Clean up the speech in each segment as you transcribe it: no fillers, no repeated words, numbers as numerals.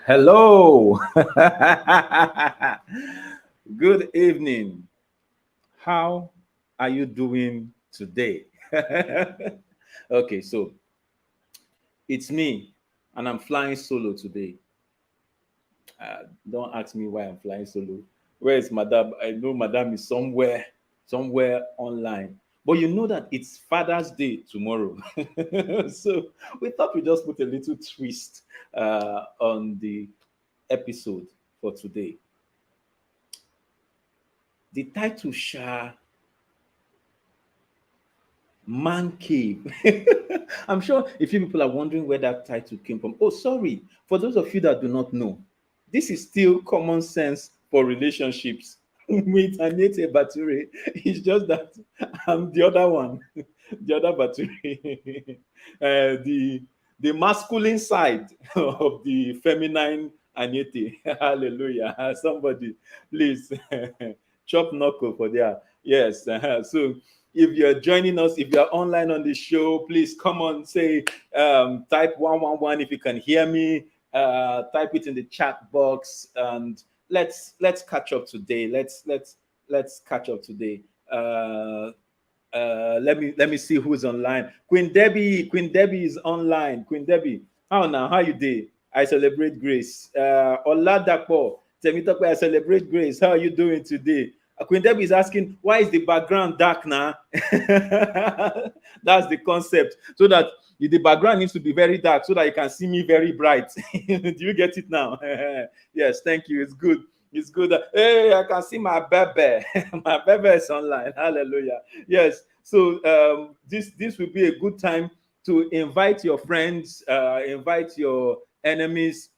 Hello. Good evening. How are you doing today? Okay, so it's me, and I'm flying solo today. Don't ask me why I'm flying solo. Where is Madame? I know Madame is somewhere online. But you know that it's Father's Day tomorrow. So we thought we just put a little twist on the episode for today. The title shall Man Cave. I'm sure a few people are wondering where that title came from. Oh, sorry. For those of you that do not know, this is still common sense for relationships with Anietie Bature. It's just that I'm the other one, the other Bature, the masculine side of the feminine Anietie. Hallelujah. Somebody, please chop knuckle for there. Yes. So if you're joining us, if you're online on the show, please come on, say type 111 if you can hear me. Type it in the chat box, and let's catch up today. Let's catch up today. Let me see who's online. Queen Debbie is online. Queen Debbie, how now? How you day? I celebrate grace. Oladapo, Temitope, I celebrate grace. How are you doing today? Queen Debbie is asking, why is the background dark now? That's the concept. So that the background needs to be very dark so that you can see me very bright. Do you get it now? Yes, thank you. It's good. It's good. Hey, I can see my baby. My baby is online. Hallelujah. Yes. So this will be a good time to invite your friends, invite your enemies,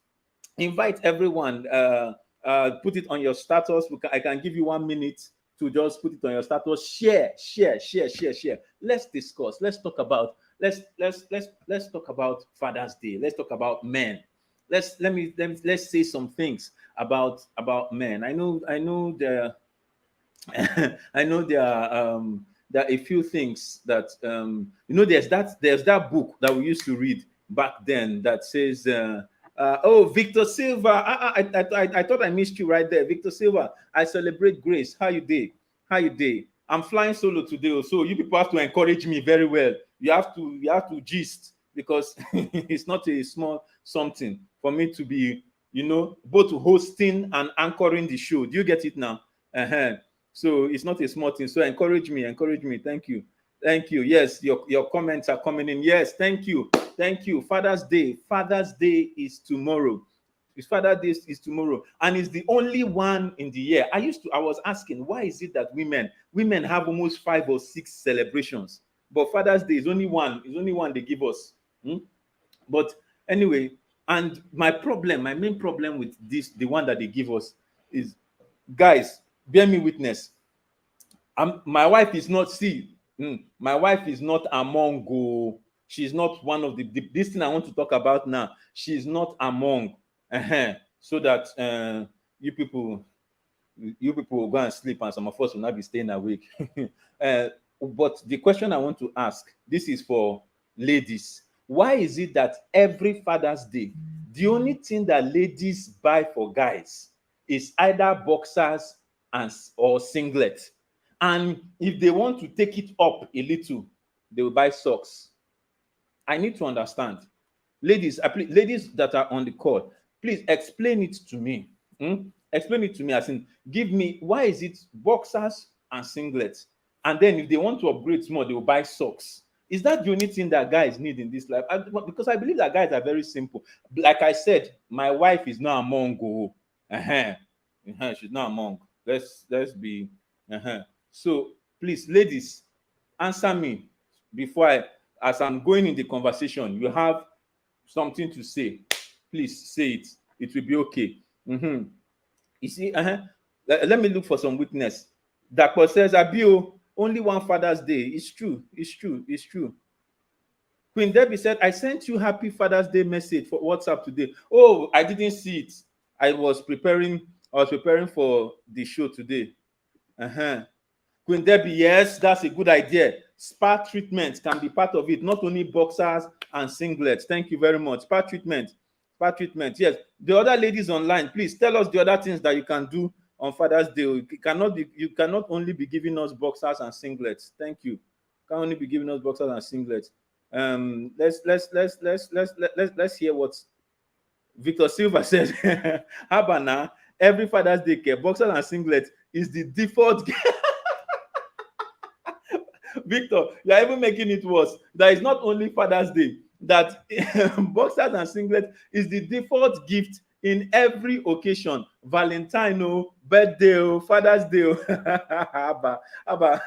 invite everyone. Put it on your status. I can give you 1 minute to just put it on your status. Share. Let's discuss. Let's talk about Father's Day. Let's talk about men. Let's say some things about men. I know there I know there are a few things that there's that book that we used to read back then that says oh, Victor Silva. I thought I missed you right there. Victor Silva, I celebrate grace. How you day? How you day? I'm flying solo today, so you people have to encourage me very well. You have to gist, because it's not a small something for me to be, both hosting and anchoring the show. Do you get it now? Uh-huh. So it's not a small thing. So encourage me. Thank you. Thank you. Yes, your comments are coming in. Yes, thank you. Thank you. Father's Day is tomorrow. His Father's Day is tomorrow, and it's the only one in the year. I was asking, why is it that women have almost 5 or 6 celebrations, but Father's Day is only one. It's only one they give us. Hmm? But anyway, and my main problem with this, the one that they give us, is, guys, bear me witness. My wife is not, my wife is not among, she's not one of this thing I want to talk about now. She's not among, so that you people will go and sleep, and some of us will not be staying awake. uh, but the question I want to ask, this is for ladies. Why is it that every Father's Day, the only thing that ladies buy for guys is either boxers or singlet? And if they want to take it up a little, they will buy socks. I need to understand. Ladies that are on the call, please explain it to me. Explain it to me, as in, give me, why is it boxers and singlets? And then if they want to upgrade more, they will buy socks. Is that the only thing that guys need in this life? Because I believe that guys are very simple. Like I said, my wife is not among. She's not among. Let's be. So please, ladies, answer me before as I'm going in the conversation. You have something to say, please say it. It will be okay. You see, let me look for some witness. Dapo says, Abio, only one Father's Day. It's true. Queen Debbie said, I sent you happy Father's Day message for WhatsApp today. Oh, I didn't see it. I was preparing for the show today. Queen Debbie, yes, that's a good idea. Spa treatment can be part of it, not only boxers and singlets. Thank you very much. Spa treatment. Spa treatment. Yes. The other ladies online, please tell us the other things that you can do on Father's Day. You cannot only be giving us boxers and singlets. Thank you. You can only be giving us boxers and singlets. Let's hear what Victor Silva says. Habana, every Father's Day care, boxers and singlets is the default. Victor, you are even making it worse. That is not only Father's Day, that boxers and singlet is the default gift in every occasion. Valentine, birthday, Father's Day. Abba, Abba.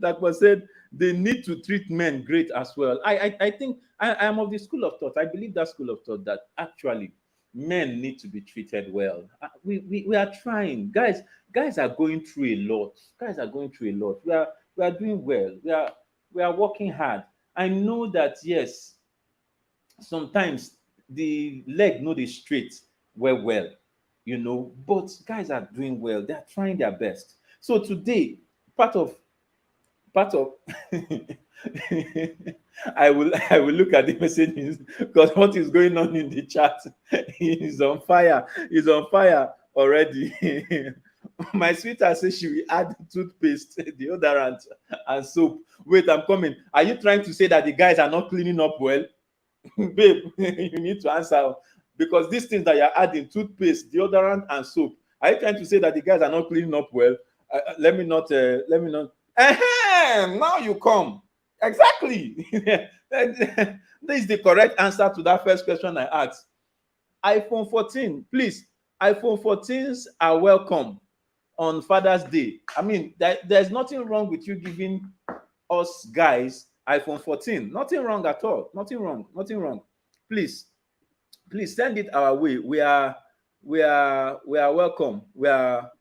That was said they need to treat men great as well. I think I am of the school of thought. I believe that school of thought that actually men need to be treated well. We are trying, guys. Guys are going through a lot. Guys are going through a lot. We are doing well. We are working hard. I know that yes, sometimes the leg no dey straight well, but guys are doing well. They are trying their best. So today, part of part of I will look at the messages because what is going on in the chat is on fire. Is on fire already. My sweetheart says she will add toothpaste, deodorant, and soap. Wait, I'm coming. Are you trying to say that the guys are not cleaning up well? Babe, you need to answer because these things that you're adding, toothpaste, deodorant, and soap, are you trying to say that the guys are not cleaning up well? Let me not. Now you come. Exactly. This is the correct answer to that first question I asked. iPhone 14, please. iPhone 14s are welcome on Father's Day. I mean, there's nothing wrong with you giving us guys iPhone 14. Nothing wrong at all. Nothing wrong. Nothing wrong. Please send it our way. We are welcome. We are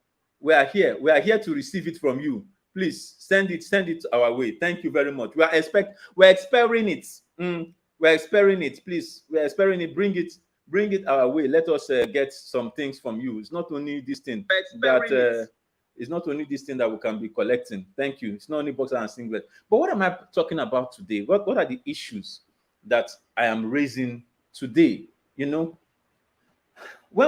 here to receive it from you. Please send it our way. Thank you very much. We're exploring it. We're exploring it. Please, we're exploring it. Bring it our way. Let us get some things from you. It's not only this thing that we can be collecting. Thank you. It's not only boxer and singlet. But what am I talking about today? What are the issues that I am raising today? When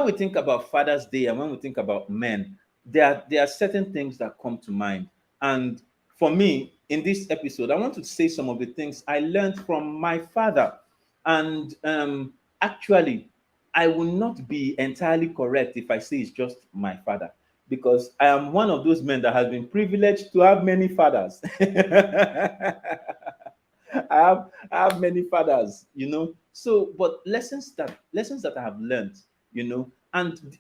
we think about Father's Day and when we think about men, there are certain things that come to mind. And for me, in this episode, I want to say some of the things I learned from my father. And actually, I will not be entirely correct if I say it's just my father, because I am one of those men that has been privileged to have many fathers. I have many fathers, So, but lessons that I have learned, and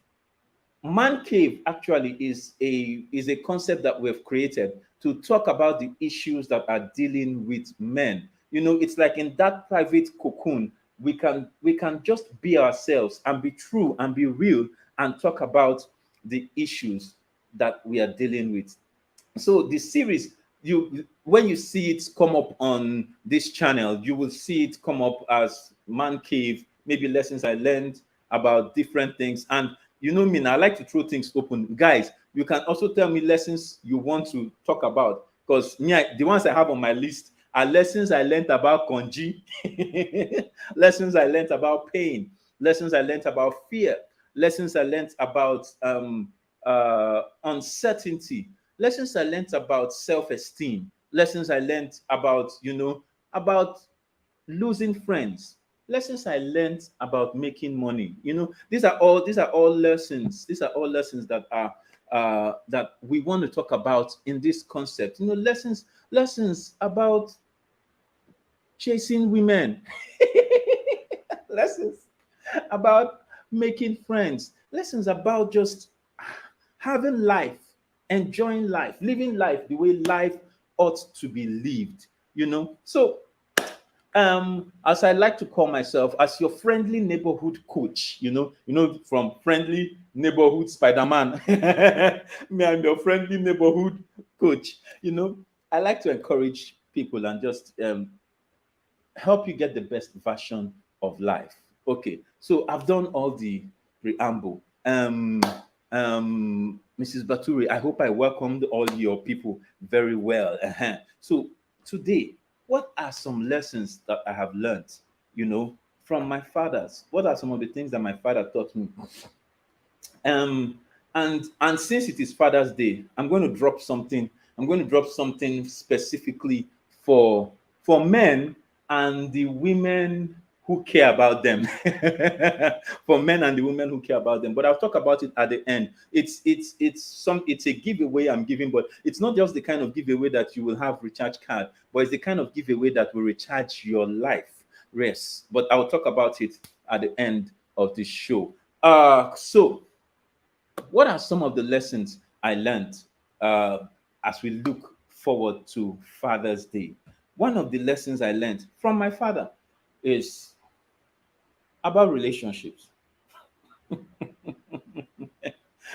man cave actually is a concept that we've created to talk about the issues that are dealing with men. It's like in that private cocoon, we can just be ourselves and be true and be real and talk about the issues that we are dealing with. So the series, when you see it come up on this channel, you will see it come up as man cave, maybe lessons I learned about different things. And you know me, I like to throw things open. Guys, you can also tell me lessons you want to talk about, because the ones I have on my list are lessons I learned about konji, lessons I learned about pain, lessons I learned about fear, lessons I learned about uncertainty, lessons I learned about self-esteem, lessons I learned about about losing friends, lessons I learned about making money. These are all lessons. These are all lessons that we want to talk about in this concept. Lessons about chasing women, lessons about making friends, lessons about just having life, enjoying life, living life the way life ought to be lived. So as I like to call myself, as your friendly neighborhood coach, from friendly neighborhood Spider-Man. Me, I'm your friendly neighborhood coach. I like to encourage people and just help you get the best version of life. Okay, so I've done all the preamble. Mrs. Bature, I hope I welcomed all your people very well. So today, what are some lessons that I have learned, from my fathers. What are some of the things that my father taught me? Um, and since it is Father's Day, I'm going to drop something. I'm going to drop something specifically for men and the women who care about them. For men and the women who care about them. But I'll talk about it at the end. It's a giveaway I'm giving, but it's not just the kind of giveaway that you will have recharge card, but it's the kind of giveaway that will recharge your life. Rest. But I'll talk about it at the end of the show. So what are some of the lessons I learned uh, as we look forward to Father's Day? One of the lessons I learned from my father is about relationships. One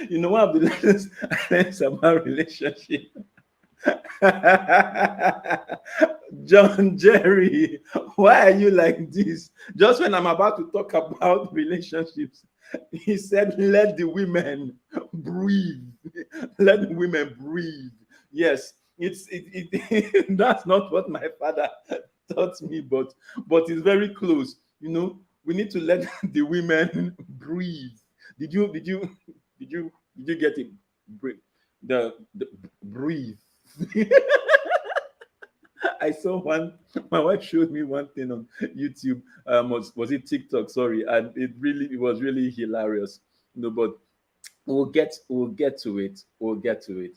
of the lessons I learned is about relationship. John Jerry, why are you like this? Just when I'm about to talk about relationships, he said, let the women breathe. Let the women breathe. Yes, that's not what my father taught me, but it's very close. We need to let the women breathe. Did you get it? Breathe. The breathe. I saw one. My wife showed me one thing on YouTube. Was it TikTok? Sorry, and it was really hilarious. But we'll get to it. We'll get to it.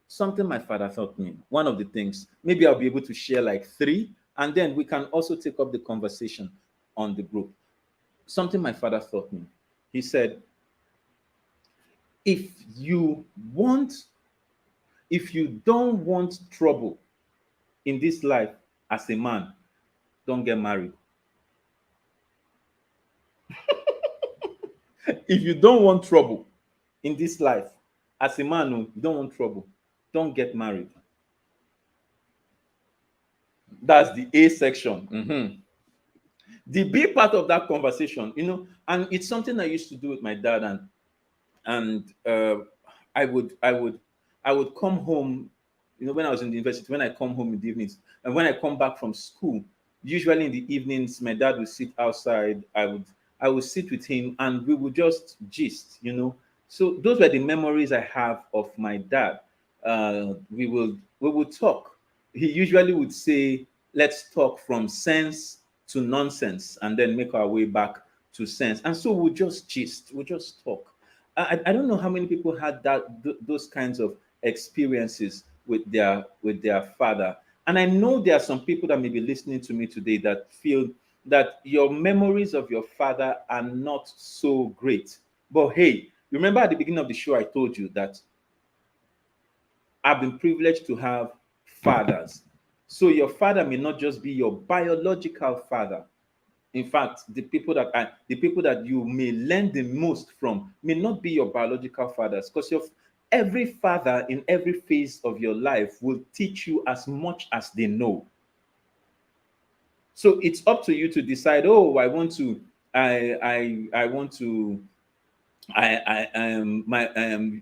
Something my father taught me. One of the things. Maybe I'll be able to share like three, and then we can also take up the conversation on the group. Something my father taught me. He said, if you want, if you don't want trouble in this life as a man, don't get married. If you don't want trouble in this life as a man, you don't want trouble, don't get married. That's the A section. The B part of that conversation, and it's something I used to do with my dad, and I would come home, when I was in the university, when I come home in the evenings, and when I come back from school, usually in the evenings, my dad would sit outside. I would sit with him, and we would just gist. So those were the memories I have of my dad. We would talk. He usually would say, "Let's talk from sense to nonsense, and then make our way back to sense." And so we'll just gist. We'll just talk. I don't know how many people had those kinds of experiences with their father. And I know there are some people that may be listening to me today that feel that your memories of your father are not so great. But hey, remember at the beginning of the show, I told you that I've been privileged to have fathers. So your father may not just be your biological father. In fact, the people that you may learn the most from may not be your biological fathers, because every father in every phase of your life will teach you as much as they know. So it's up to you to decide. Oh, I want to. I want to. My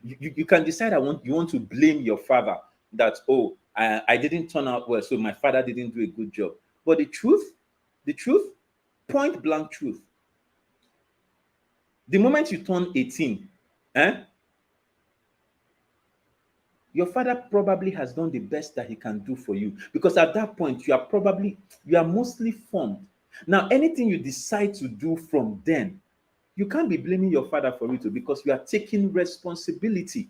you can decide. You want to blame your father that, oh, I didn't turn out well, so my father didn't do a good job. But the truth, point blank truth, the moment you turn 18, your father probably has done the best that he can do for you, because at that point you are mostly formed. Now, anything you decide to do from then, you can't be blaming your father for it, because you are taking responsibility.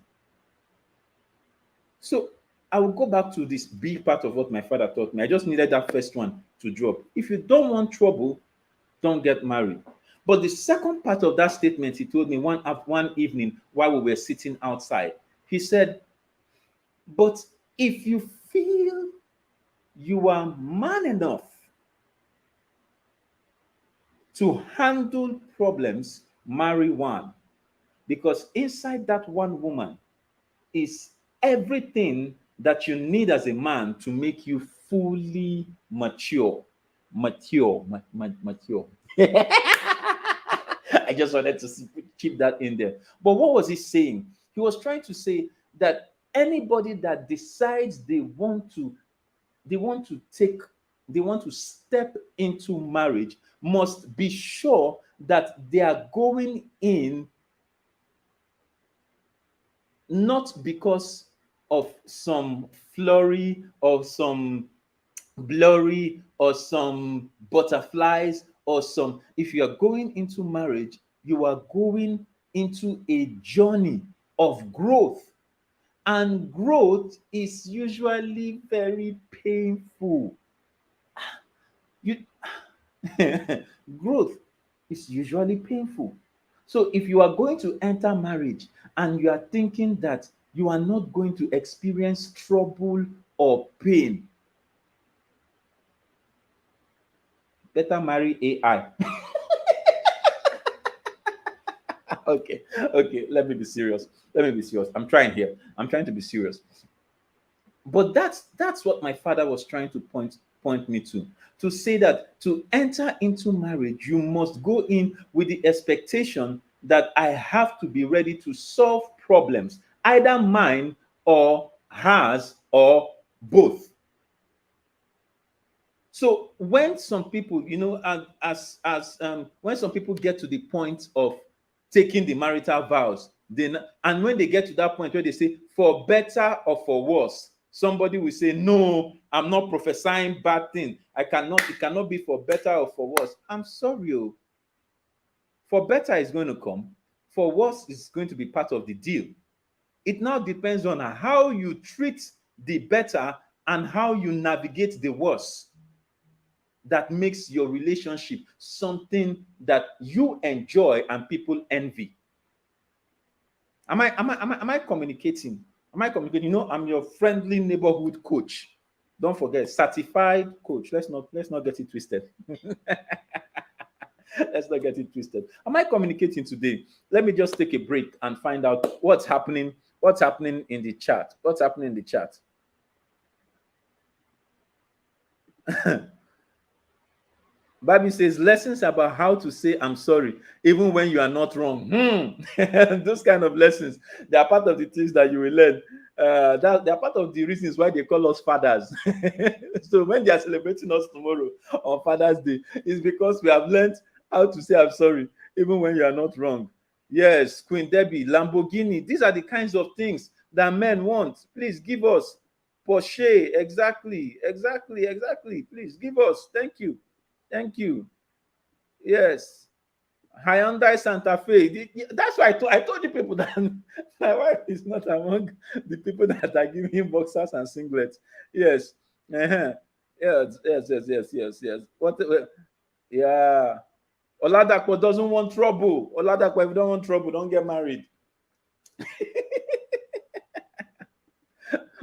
So I will go back to this B part of what my father taught me. I just needed that first one to drop. If you don't want trouble, don't get married. But the second part of that statement he told me one evening while we were sitting outside, he said, but if you feel you are man enough to handle problems, marry one. Because inside that one woman is everything that you need as a man to make you fully mature. Mature. I just wanted to keep that in there. But what was he saying? He was trying to say that anybody that decides they want to take they want to step into marriage must be sure that they are going in not because of some flurry or some blurry or some butterflies or some. If you are going into marriage, you are going into a journey of growth, and growth is usually very painful. You growth is usually painful. So if you are going to enter marriage and you are thinking that you are not going to experience trouble or pain, better marry AI. Okay, okay, let me be serious. Let me be serious. I'm trying here. I'm trying to be serious. But that's what my father was trying to point me to say that to enter into marriage, you must go in with the expectation that I have to be ready to solve problems, either mine or hers or both. So when some people, when some people get to the point of taking the marital vows, then and when they get to that point where they say for better or for worse, somebody will say, no, I'm not prophesying bad thing. It cannot be for better or for worse. I'm sorry. For better is going to come, for worse is going to be part of the deal. It now depends on how you treat the better and how you navigate the worse, that makes your relationship something that you enjoy and people envy. Am I communicating? Am I communicating? I'm your friendly neighborhood coach. Don't forget, certified coach. Let's not get it twisted. Let's not get it twisted. Am I communicating today? Let me just take a break and find out what's happening. What's happening in the chat? What's happening in the chat? Bible says lessons about how to say I'm sorry even when you are not wrong. Those kind of lessons, they are part of the things that you will learn. That they are part of the reasons why they call us fathers. So when they are celebrating us tomorrow on Father's Day, it's because we have learned how to say I'm sorry even when you are not wrong. Yes, Queen Debbie, Lamborghini. These are the kinds of things that men want. Please give us. Porsche, exactly. Please give us. Thank you. Thank you. Yes. Hyundai Santa Fe. That's why I told you people that my wife is not among the people that are giving boxers and singlets. Yes. Uh-huh. Yes. What? Yeah. Oladapo doesn't want trouble. Oladapo, if you don't want trouble, don't get married.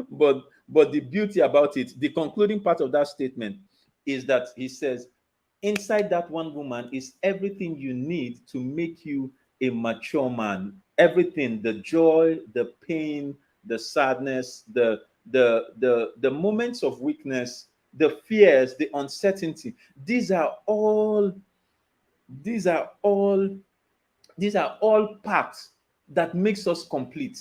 But the beauty about it, the concluding part of that statement is that he says, inside that one woman is everything you need to make you a mature man. Everything, the joy, the pain, the sadness, the moments of weakness, the fears, the uncertainty. These are all these are all these are all parts that makes us complete.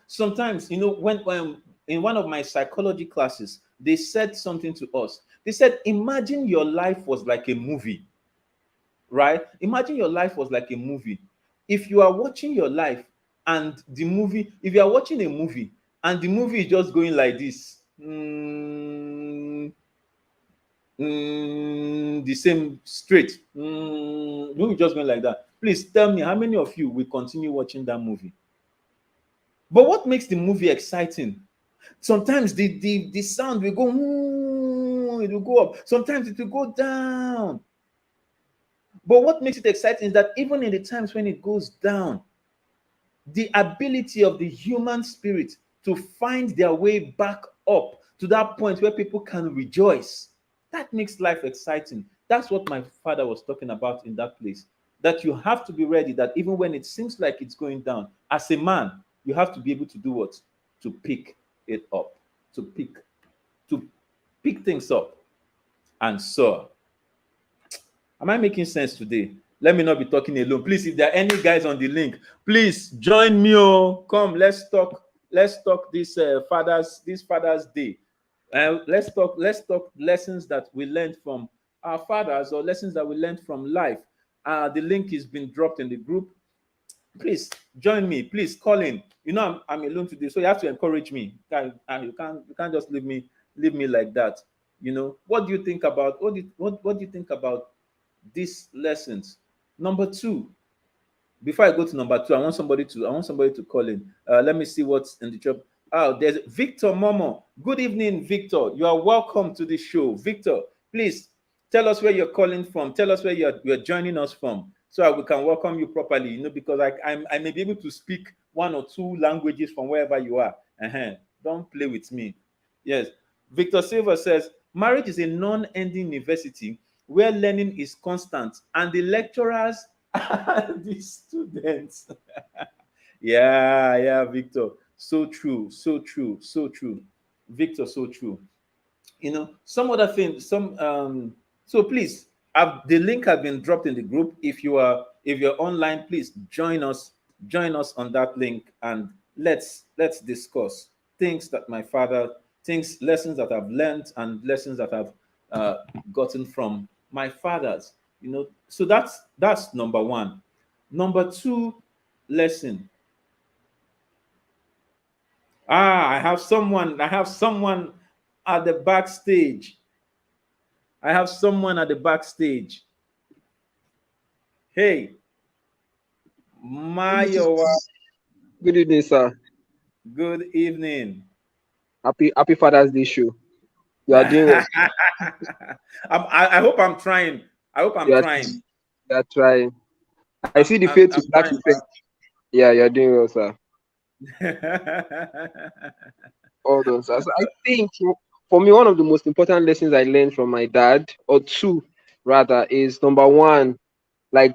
Sometimes, when in one of my psychology classes, they said something to us. They said, imagine your life was like a movie, right? Imagine your life was like a movie. If you are watching your life and the movie, if you are watching a movie and the movie is just going like this, the same straight, the movie just going like that. Please tell me how many of you will continue watching that movie? But what makes the movie exciting? Sometimes the sound will go, it will go up. Sometimes it will go down. But what makes it exciting is that even in the times when it goes down, the ability of the human spirit to find their way back up to that point where people can rejoice, that makes life exciting. That's what my father was talking about in that place. That you have to be ready, that even when it seems like it's going down, as a man, you have to be able to do what? To pick it up, to pick things up and soar. Am I making sense today? Let me not be talking alone. Please, if there are any guys on the link, please join me. Come, let's talk. Let's talk this Father's Day. Let's talk lessons that we learned from our fathers, or lessons that we learned from life. The link is been dropped in the group. Please join me. Please call in. I'm alone today, so you have to encourage me. You can't just leave me like that. What do you think about what do you think about these lessons? Number two, before I go to number two, I want somebody to call in. Let me see what's in the job. Oh, there's Victor Momo. Good evening, Victor. You are welcome to the show. Victor, please tell us where you're calling from. Tell us where you're joining us from, so that we can welcome you properly. Because I may be able to speak one or two languages from wherever you are. Don't play with me. Yes. Victor Silva says marriage is a non-ending university where learning is constant and the lecturers are the students. Yeah, Victor. So true, so true, so true. Victor, so true. Some other thing, so please, the link has been dropped in the group. If you're online, please join us on that link, and let's discuss lessons that I've learned, and lessons that I've uh, gotten from my fathers. So that's number one. Number two lesson. I have someone at the backstage. I have someone at the backstage. Hey, Mayowa, Good evening, sir. good evening. Happy Father's Day show. You are doing well. I hope I'm trying. I hope I'm You are, trying. you are trying. I see I'm, the I'm, faith to I'm black trying. effect. Yeah, you are doing well, sir. All done, sir. So I think for me, one of the most important lessons I learned from my dad, or two rather, is number one, like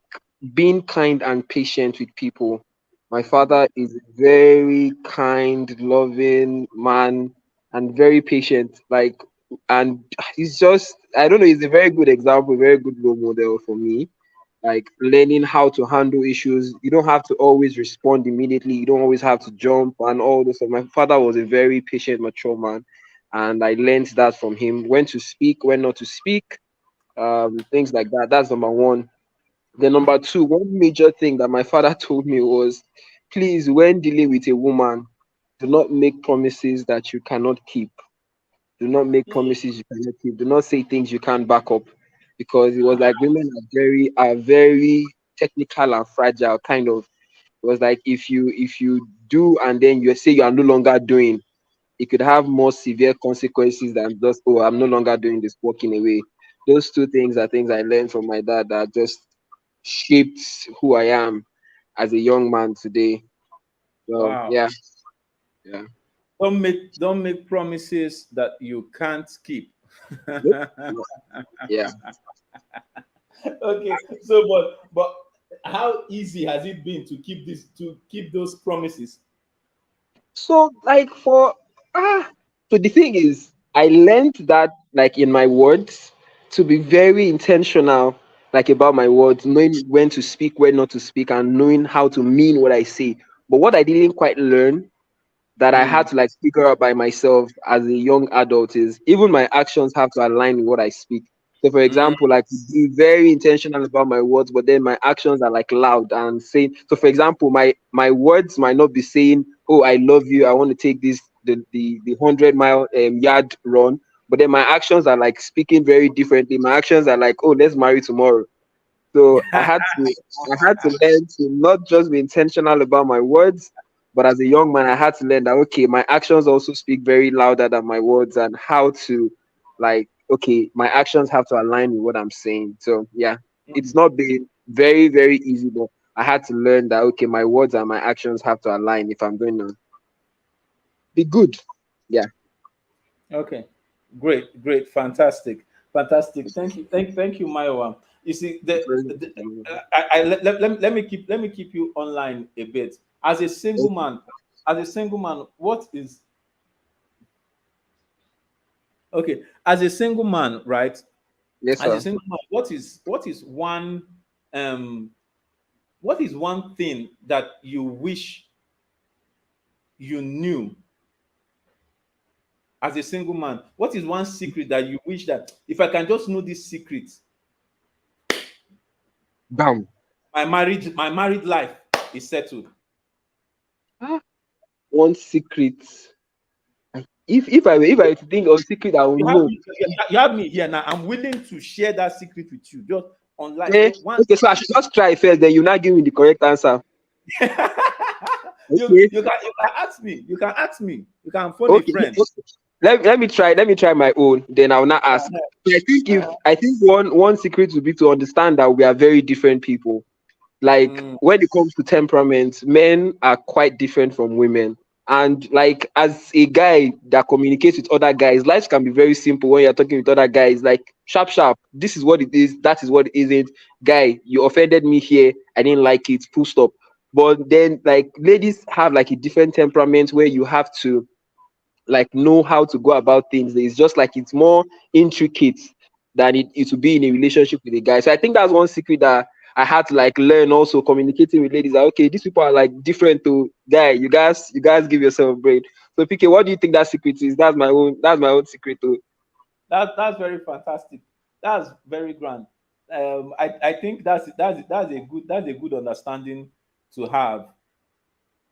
being kind and patient with people. My father is a very kind, loving man and very patient. And he's just, I don't know, he's a very good example, very good role model for me. Like learning how to handle issues. You don't have to always respond immediately. You don't always have to jump and all this. So my father was a very patient, mature man, and I learned that from him. When to speak, when not to speak, things like that. That's number one. Then number two, one major thing that my father told me was, please, when dealing with a woman, do not make promises that you cannot keep. Do not make promises you cannot keep. Do not say things you can't back up, because it was like women are very technical and fragile. Kind of. It was like if you do and then you say you are no longer doing, it could have more severe consequences than just, oh, I'm no longer doing this, walking away. Those two things are things I learned from my dad that just shaped who I am as a young man today. So Wow. yeah, yeah. Don't make promises that you can't keep. Nope. No. Yeah. Okay. So but how easy has it been to keep those promises? So like for so the thing is, I learned that like in my words to be very intentional, like about my words, knowing when to speak, when not to speak, and knowing how to mean what I say. But what I didn't quite learn, that I had Mm. to like figure out by myself as a young adult, is even my actions have to align with what I speak. So for Mm. example, like be very intentional about my words, but then my actions are like loud and saying, so for example, my words might not be saying, oh, I love you, I want to take this the 100 mile yard run, but then my actions are like speaking very differently. My actions are like, oh, let's marry tomorrow. So I had to learn to not just be intentional about my words, but as a young man, I had to learn that okay, my actions also speak very louder than my words, and how to like okay, my actions have to align with what I'm saying. So yeah, it's not been very, very easy, but I had to learn that okay, my words and my actions have to align if I'm going to be good. Yeah. Okay. Great, fantastic. Thank you, Maiwa. You see, let me keep you online a bit. As a single man, what is okay? As a single man, right? Yes, As a sir. single man, um what is one thing that you wish you knew as a single man? What is one secret that you wish that if I can just know this secret, Bam. my married life is settled? Ah, one secret. If I were to think of secret, I will You have know. me, you have me here now. I'm willing to share that secret with you. Just online, Eh? just one. Okay, so I should just try first, then you now give me the correct answer. you Okay. you can ask me. You can ask me. You can phone a Okay. friend. Let me try my own. Then I'll not ask. So I think one secret would be to understand that we are very different people. Like Mm, when it comes to temperament, men are quite different from women. And like as a guy that communicates with other guys, life can be very simple when you're talking with other guys. Like sharp, sharp. This is what it is. That is what it isn't. Guy, you offended me here. I didn't like it. Full stop. But then like ladies have like a different temperament where you have to like know how to go about things. It's just like it's more intricate than it would be in a relationship with a guy. So I think that's one secret that I had to like learn also communicating with ladies. Like, okay, these people are like different to guy. You guys give yourself a break. So PK, what do you think that secret is? That's my own secret too. that's very fantastic. That's very grand. I think that's a good understanding to have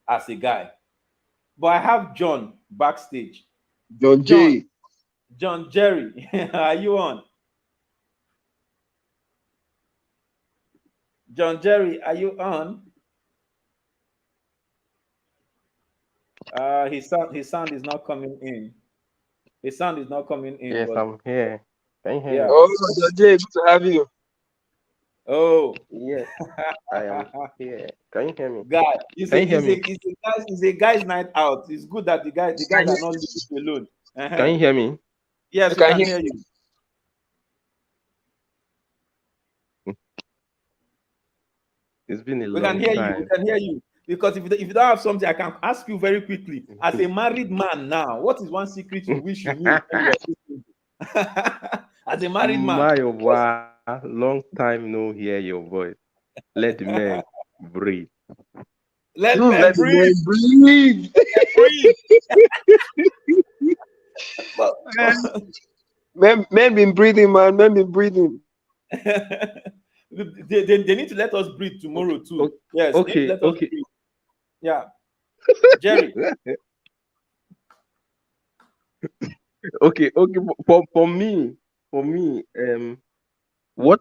as a guy. But I have John backstage. John John, J. John Jerry, are you on? John Jerry, are you on? His sound is not coming in. His sound is not coming in, Yes, but I'm here. Can you hear yeah. me? Oh, John J, good to have you. Oh, Yes, I am here. Can you hear me? guy, it's Can a you hear it's a me? it's a guy's night out. It's good that the guys are not leaving you alone. Can Uh-huh. you hear me? I Yes, we can can hear hear you. you. It's been a We can long hear you. We time. can hear you. Because if you don't have something, I can ask you very quickly. As a married man now, what is one secret you wish you knew when you were still single? As a married man, My what's long time no hear your voice. Let the men breathe. let Let men the breathe, man breathe. breathe. But, Men been breathing, man. Men been breathing. they need to let us breathe tomorrow too. O- Yes, they need to Okay, let us okay, breathe. Yeah, Jerry. okay. For me, what?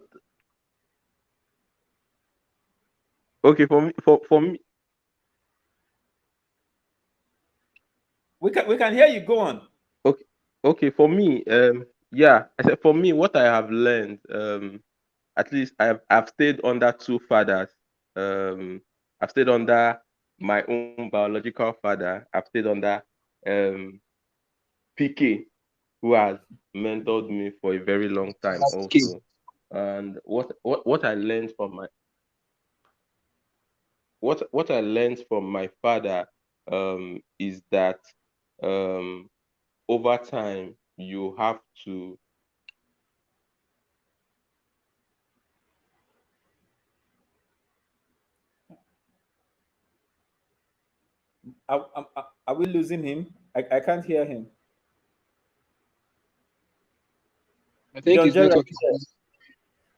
Okay, for me. We can hear you. Go on. Okay, okay. For me, yeah. I said for me, what I have learned, at least I've stayed under two fathers. Um, I've stayed under my own biological father. I've stayed under um PK, who has mentored me for a very long time Okay. also. And what I learned from my what I learned from my father is that um over time you have to. Are we losing him? I can't hear him. I think John his Jerry, are network you there? is.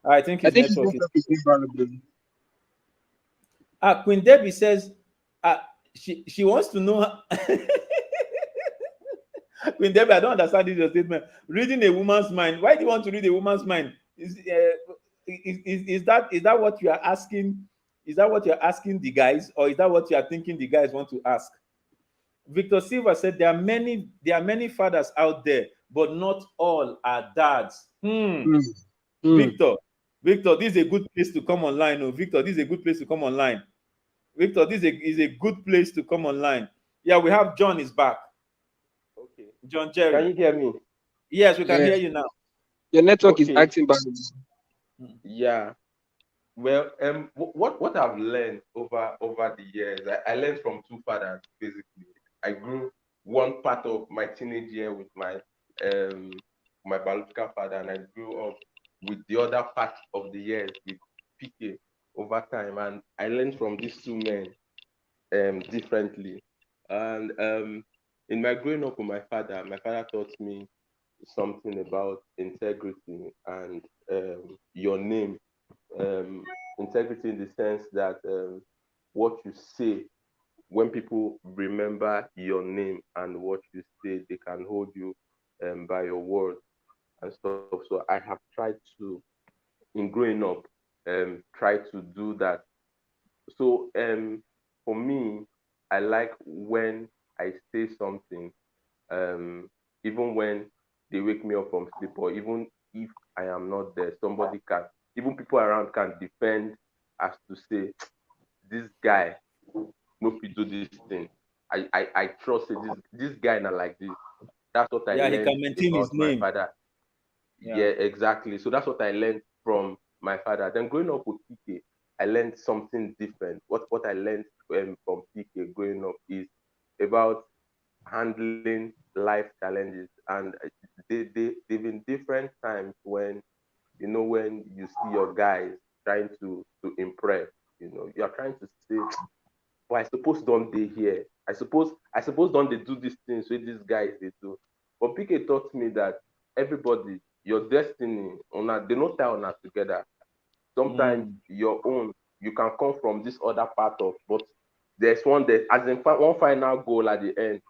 I think I his think his network is. network is invaluable. Queen Debbie says uh, she wants to know. Queen Debbie, I don't understand this your statement. Reading a woman's mind. Why do you want to read a woman's mind? Is that what you are asking? Is that what you're asking the guys, or is that what you are thinking the guys want to ask? Victor Silva said there are many fathers out there, but not all are dads. Hmm. Hmm. Victor, Victor, this is a good place to come online. Oh, Victor, this is a good place to come online. Victor, this is a good place to come online. Yeah, we have John is back. Okay, John can Jerry. you hear me? Yes, we can Yeah. hear you now. Your network is Okay, acting bad. yeah. Well, what I've learned over the years, I learned from two fathers basically. I grew one part of my teenage year with um my biological father, and I grew up with the other part of the years with PK over time, and I learned from these two men differently. And in my growing up with my father taught me something about integrity and your name. Integrity in the sense that what you say, when people remember your name and what you say, they can hold you by your word and stuff. So I have tried to, in growing up, try to do that. So for me, I like when I say something, um, even when they wake me up from sleep, or even if I am not there, somebody can, even people around can defend as to say, this guy no fit do this thing. I trust say this guy not like this. That's what I Yeah, he learned can maintain about his my name. father. Yeah. Yeah, exactly. So that's what I learned from my father. Then growing up with PK, I learned something different. What I learned from PK growing up is about handling life challenges, and they've been different times when, when you see your guys trying to impress. You are trying to say, but I suppose don't they here. I suppose don't they do these things with these guys they do. But PK taught me that everybody, your destiny, they not tie on together. Sometimes Mm. your own, you can come from this other part of, but there's one that, as in one final goal at the end.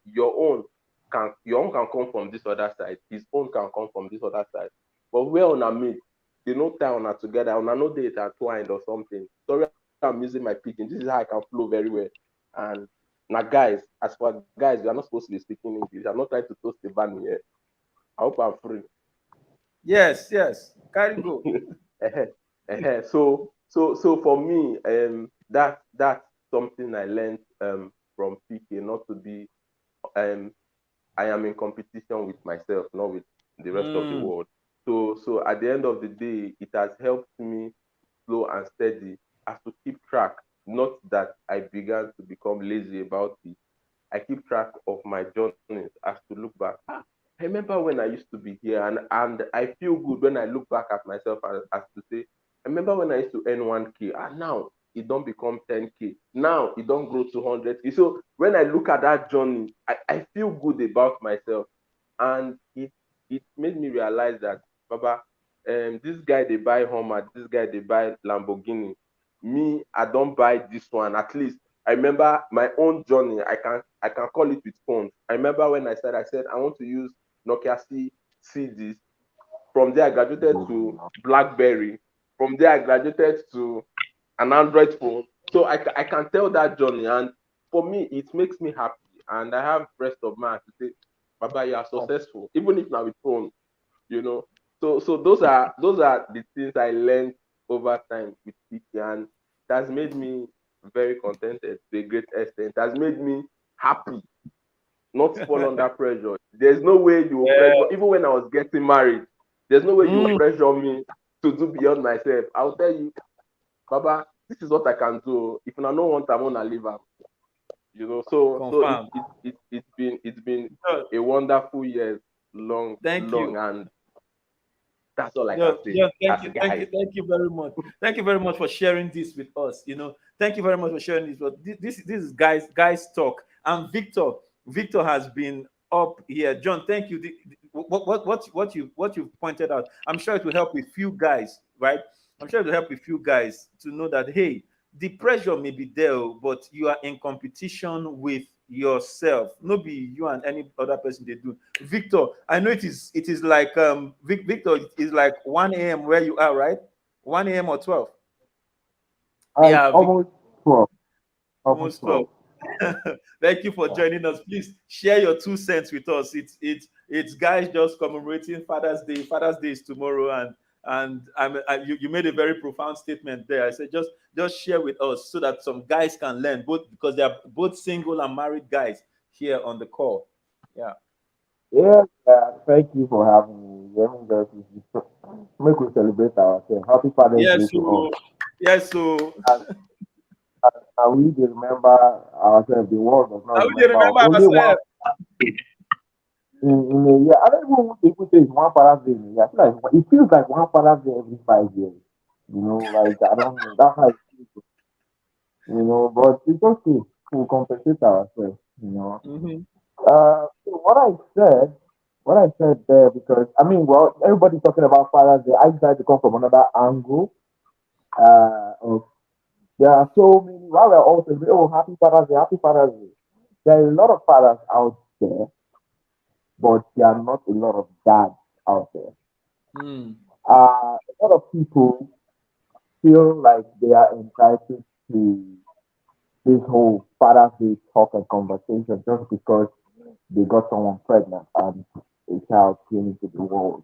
Your own can come from this other side. His own can come from this other side. But where on a meet, they no tie on together. On a no date entwined or something. Sorry, I'm using my pidgin. This is how I can flow very well. And now, guys, as for guys, we are not supposed to be speaking English. I'm not trying to toast the ban here. I hope I'm free. Yes, yes. Carry go. Ehen, so for me, that's something I learned from PK, not to be um I am in competition with myself, not with the rest of the Mm. world. So at the end of the day, it has helped me slow and steady as to keep track. Not that I began to become lazy about it. I keep track of my journeys as to look back. I remember when I used to be here, and I feel good when I look back at myself as to say, I remember when I used to earn 1K, and now it don't become 10K. Now it don't grow to 100K. So when I look at that journey, I feel good about myself, and it made me realize that, Baba, this guy they buy Hummer, this guy they buy Lamborghini. Me, I don't buy this one. At least I remember my own journey. I can call it with phones. I remember when I said I want to use Nokia CDs. From there I graduated to BlackBerry. From there I graduated to an Android phone. So I can tell that journey, and for me it makes me happy, and I have rest of mind to say, Baba, you are successful, even if now with phone, you know. So those are the things I learned over time with PT, and it has made me very contented to a great extent. It has made me happy, not fall under pressure. There's no way you will pressure, Yeah. even when I was getting married, there's no way you will Mm. pressure me to do beyond myself. I'll tell you, Baba, this is what I can do. If I don't want, I'm gonna leave am. So Confirm. it's been So, a wonderful years, long, thank long, you. and that's all I can Yeah, say yeah, as guys. thank you very much. Thank you very much for sharing this with us. Thank you very much for sharing this. But this is guys talk. And Victor has been up here. John, thank you. What you pointed out, I'm sure it will help a few guys, right? I'm sure it will help a few guys to know that, hey, the pressure may be there, oh, but you are in competition with yourself. No be you and any other person they do. Victor, I know it is like Victor, it is like 1 a.m. where you are, right? 1 a.m. or 12. It's Yeah, almost 12. Almost almost 12. 12. Thank you for joining us. Please share your 2 cents with us. It's guys just commemorating Father's Day. Father's Day is tomorrow, you made a very profound statement there. I said just share with us so that some guys can learn, both because they are both single and married guys here on the call. Yeah. Yeah, thank you for having me. Yeah, make we celebrate ourselves. Happy Father's Day Yes. to all. So yes. So And, and we dey remember ourselves. The world does not now we remember us. remember Only one ourselves. in a year. I don't even want to say it's one Father's Day in a year. I feel like it feels like one Father's Day every 5 years. Like I don't know. That's how it feels. But it's okay. We'll compensate ourselves. Mhm. So what I said there, because I mean, well, everybody's talking about Father's Day. I decided to come from another angle. Of there are so many. While we're all saying, "Oh, Happy Father's Day, Happy Father's Day," there are a lot of fathers out there, but there are not a lot of dads out there. Mm, A lot of people feel like they are entitled to this whole Father's Day talk and conversation just because they got someone pregnant and a child came into the world.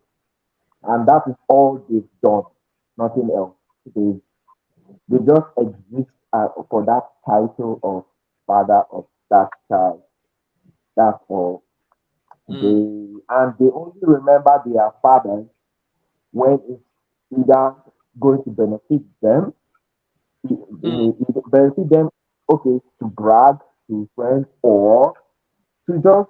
And that is all they've done, nothing else. They, they just exist for that title of father of that child. That's all. mm, They only remember their fathers when it's either going to benefit them, mm, benefit them, okay, to brag to friends or to just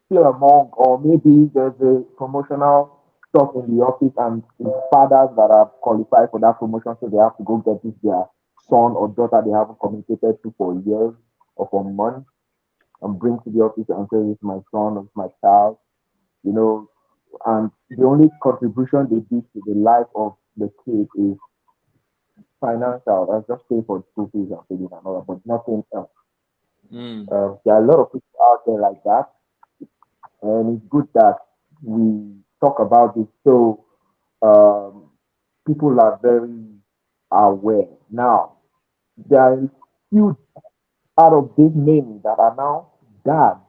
feel among, or maybe there's a promotional stuff in the office and it's fathers that are qualified for that promotion, so they have to go get this their son or daughter they haven't communicated to for years or for months and bring to the office and say, "This is my son or it's my child," you know. And the only contribution they did to the life of the kid is financial. That's just pay for the school fees and feeding and all that, but nothing else. mm, There are a lot of people out there like that, and it's good that we talk about it so um, people are very aware. Now, there are few out of these many that are now dads.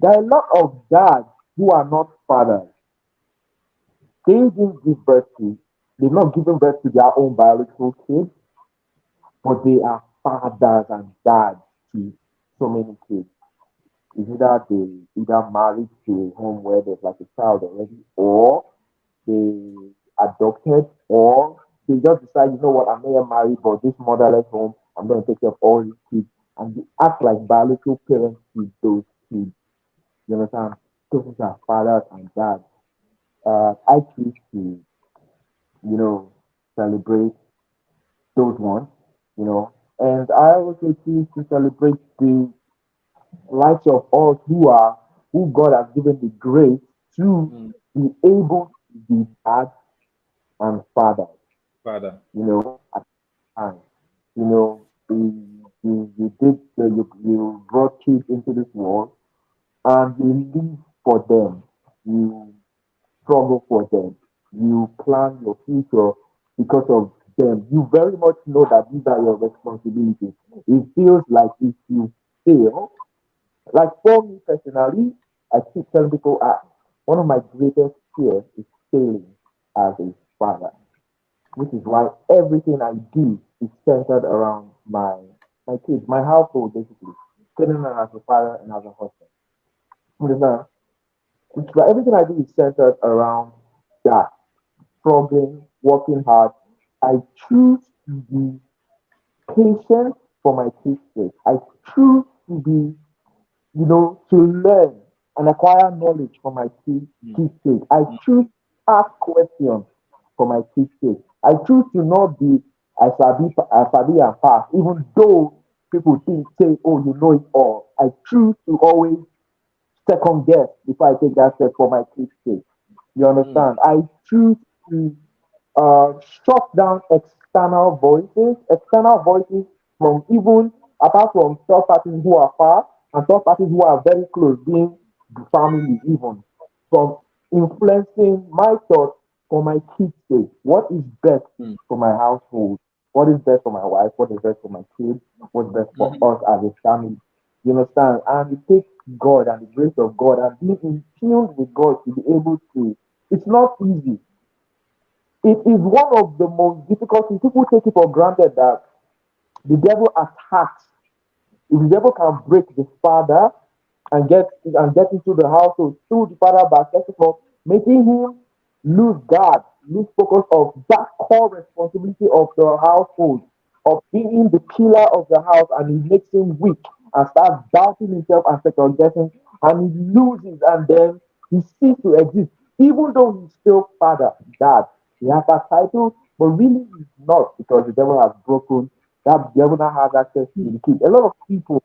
There are a lot of dads who are not fathers. They didn't give birth to, they've not given birth to their own biological kids, but they are fathers and dads to so many kids. It's either they either married to a home where there's like a child already, or they adopted, or they just decide, you know what, I'm not yet married, but this motherless home, I'm going to take care of all these kids. And they act like biological parents to those kids. You understand? Those are fathers and dads. I choose to, you know, celebrate those ones, you know. And I also choose to celebrate the likes of us who God has given the grace to mm. be able to be dads and fathers, Father. you know, at times. You know, you brought kids into this world and you live for them. You struggle for them. You plan your future because of them. You very much know that these are your responsibilities. It feels like if you fail, like for me personally, I keep telling people one of my greatest fears is failing as a father, which is why everything I do is centered around my kids, my household basically, centered as a father and as a husband. Understand? Which is why everything I do is centered around that, struggling, working hard. I choose to be patient for my kids' sake. I choose to be, you know, to learn and acquire knowledge for my Mm, kids' sake. I mm, choose to ask questions for my kids' sake. I choose to not be I sabi and pass, even though people think say, "Oh, you know it all." I choose to always second guess before I take that step for my kids' sake. You mm, understand? I choose to shut down external voices from even apart from third parties who are far and third parties who are very close, being the family even, from influencing my thoughts for my kids' sake. What is best mm, for my household? What is best for my wife? What is best for my kids? What's best for mhm, us as a family? You understand? And it takes God and the grace of God and being in tune with God to be able to. It's not easy. It is one of the most difficult things. People take it for granted that the devil attacks. If the devil can break the father and get into the household through the father by sacrifice, making him lose God, lose focus of that core responsibility of the household, of being the pillar of the house, and he makes him weak and starts doubting himself and second guessing, and he loses, and then he ceases to exist, even though he's still father, dad. He has that title, but really he's not because the devil has broken that devil now has access to the kid. A lot of people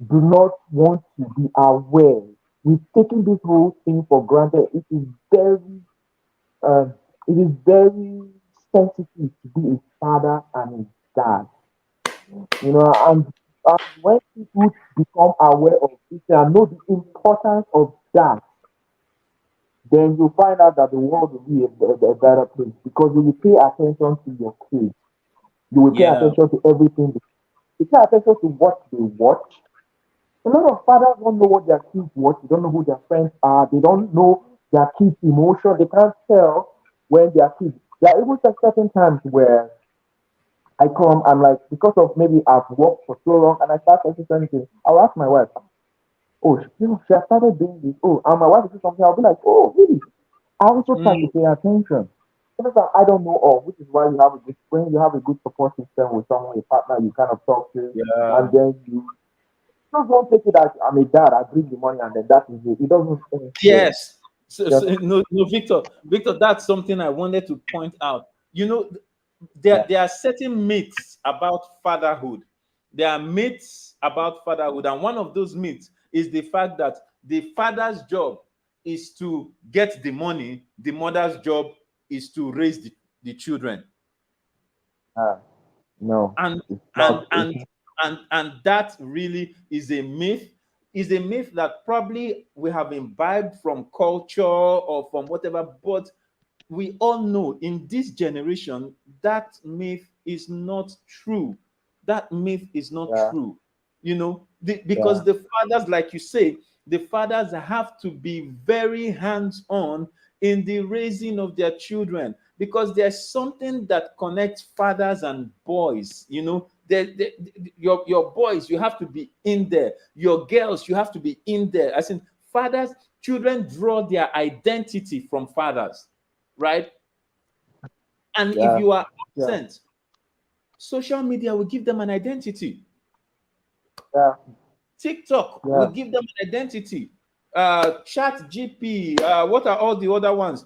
do not want to be aware. We've taken this whole thing for granted. Um, it is very sensitive to be a father and a dad. And when people become aware of this and know the importance of that, then you find out that the world will be a better place because you will pay attention to your kids. You will pay Yeah. attention to everything. You pay attention to what they watch. A lot of fathers don't know what their kids watch. They don't know who their friends are. They don't know their kids' emotion. They can't tell when their kids. There are even certain times where I come and like because of maybe I've worked for so long and I start saying something. I'll ask my wife, "Oh, she has started doing this. Oh," and my wife will do something. I'll be like, "Oh, really?" I also try to Mm, pay attention. Sometimes I don't know all, which is why you have a good friend, you have a good support system with someone, a partner you kind of talk to, and yeah. then you just don't take it as I'm a dad, I bring the money and then that is it. It doesn't finish there. Yes. Just No, no, Victor, that's something I wanted to point out. You know, yeah, there are certain myths about fatherhood. There are myths about fatherhood, and one of those myths is the fact that the father's job is to get the money, the mother's job is to raise the children. uh, no, and it's and not. It's and and that really is a myth that probably we have imbibed from culture or from whatever, but we all know in this generation that myth is not true. That myth is not yeah, true. yeah, Because the fathers, like you say, the fathers have to be very hands on in the raising of their children because there's something that connects fathers and boys. Your boys, you have to be in there. Your girls, you have to be in there. As in, fathers, children draw their identity from fathers, right? And if yeah, you are yeah, absent, social media will give them an identity. yeah, TikTok will yeah, give them an identity. Chat GP, what are all the other ones?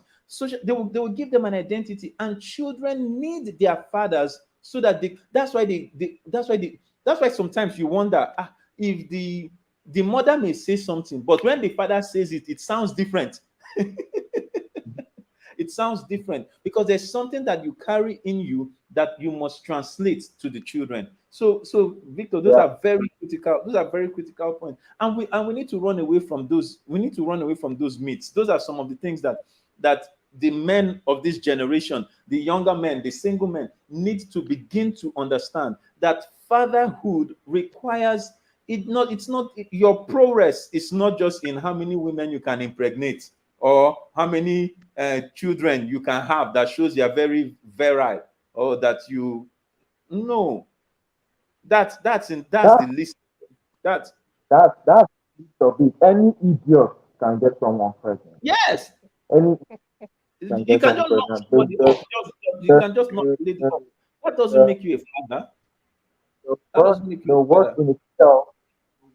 They will give them an identity, and children need their fathers so that that's why sometimes you wonder, if the mother may say something, but when the father says it, it sounds different. It sounds different because there's something that you carry in you that you must translate to the children. So Victor, those yeah, are very critical. Those are very critical points, and we need to run away from those. We need to run away from those myths. Those are some of the things that the men of this generation, the younger men, the single men, need to begin to understand that fatherhood requires it. Not It's not your progress. It's not just in how many women you can impregnate or how many children you can have that shows you are very virile or that you no that's that the least that that's the gist of it. Any idiot can get someone pregnant. yes, Any can you get can someone just knock pregnant. somebody up, you The, can just knock the, a lady the, up. That doesn't the, make you a father. the That work doesn't make you the a work father. in itself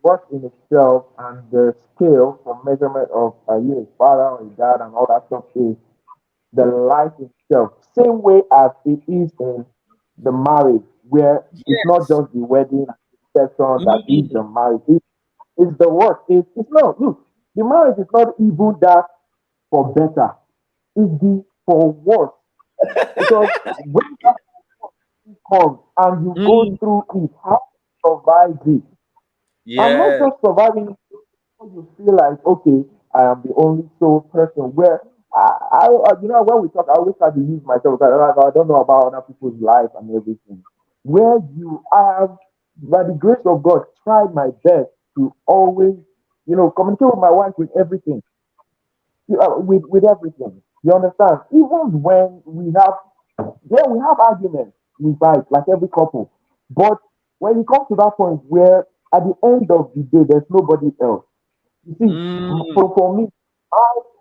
work in itself and the scale for measurement of are you a father or a dad and all that stuff is the life itself. Same way as it is in the marriage, where it's not Yes. just the wedding and the reception that is Mm, the marriage. It's the work. It's not look, the marriage is not even that for better. It's the for worse. Because when that comes and you go mm, through it, how to survive it. And not yeah. just surviving it, you feel like, okay, I am the only sole person. Where when we talk, I always try to use myself because I don't know about other people's life and everything. Where you have, by the grace of God, tried my best to always, communicate with my wife with everything, with everything. You understand? Even when we have arguments, we fight like every couple. But when it comes to that point where at the end of the day, there's nobody else. You see, Mm, for me,